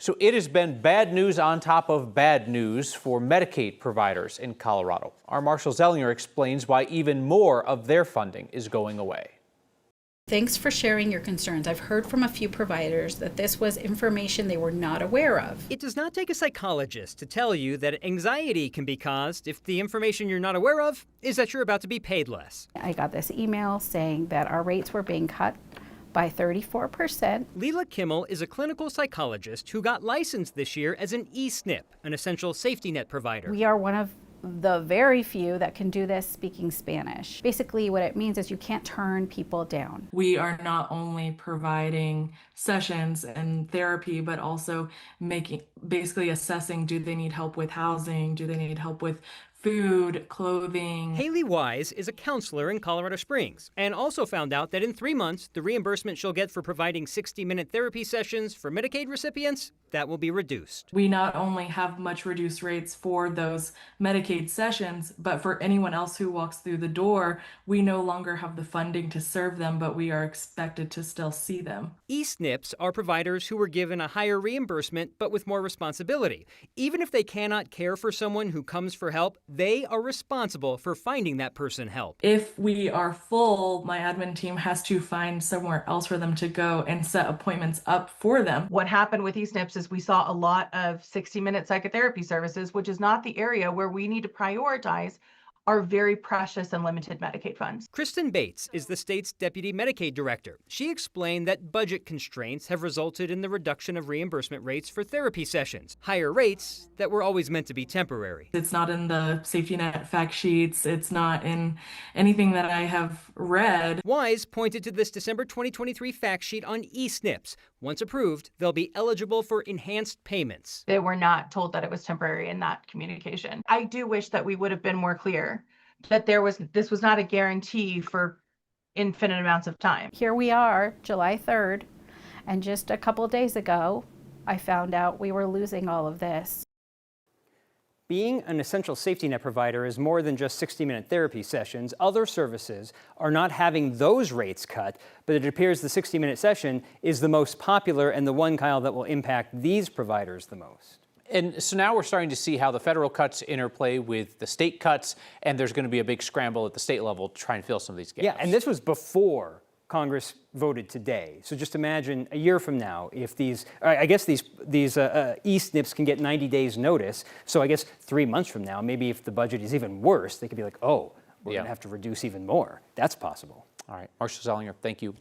So it has been bad news on top of bad news for Medicaid providers in Colorado. Our Marshall Zellinger explains why even more of their funding is going away. Thanks for sharing your concerns. I've heard from a few providers that this was information they were not aware of. It does not take a psychologist to tell you that anxiety can be caused if the information you're not aware of is that you're about to be paid less. I got this email saying that our rates were being cut by 34%. Leela Kimmel is a clinical psychologist who got licensed this year as an eSNP, an essential safety net provider. We are one of the very few that can do this speaking Spanish. Basically, what it means is you can't turn people down. We are not only providing sessions and therapy, but also basically assessing, do they need help with housing? Do they need help with food, clothing? Haley Wise is a counselor in Colorado Springs and also found out that in 3 months, the reimbursement she'll get for providing 60-minute therapy sessions for Medicaid recipients, that will be reduced. We not only have much reduced rates for those Medicaid sessions, but for anyone else who walks through the door, we no longer have the funding to serve them, but we are expected to still see them. eSNPs are providers who were given a higher reimbursement but with more responsibility. Even if they cannot care for someone who comes for help, they are responsible for finding that person help. If we are full, my admin team has to find somewhere else for them to go and set appointments up for them. What happened with eSNPs is we saw a lot of 60-minute psychotherapy services, which is not the area where we need to prioritize our very precious and limited Medicaid funds. Kristen Bates is the state's deputy Medicaid director. She explained that budget constraints have resulted in the reduction of reimbursement rates for therapy sessions, higher rates that were always meant to be temporary. It's not in the safety net fact sheets. It's not in anything that I have read. Wise pointed to this December 2023 fact sheet on eSNPs. Once approved, they'll be eligible for enhanced payments. They were not told that it was temporary in that communication. I do wish that we would have been more clear that this was not a guarantee for infinite amounts of time. Here we are, July 3rd, and just a couple of days ago, I found out we were losing all of this. Being an essential safety net provider is more than just 60-minute therapy sessions. Other services are not having those rates cut, but it appears the 60-minute session is the most popular and the one, Kyle, that will impact these providers the most. And so now we're starting to see how the federal cuts interplay with the state cuts, and there's going to be a big scramble at the state level to try and fill some of these gaps. Yeah, and this was before Congress voted today. So just imagine a year from now, if these eSNPs can get 90 days notice. So I guess 3 months from now, maybe if the budget is even worse, they could be like, oh, we're going to have to reduce even more. That's possible. All right, Marshall Zellinger, thank you.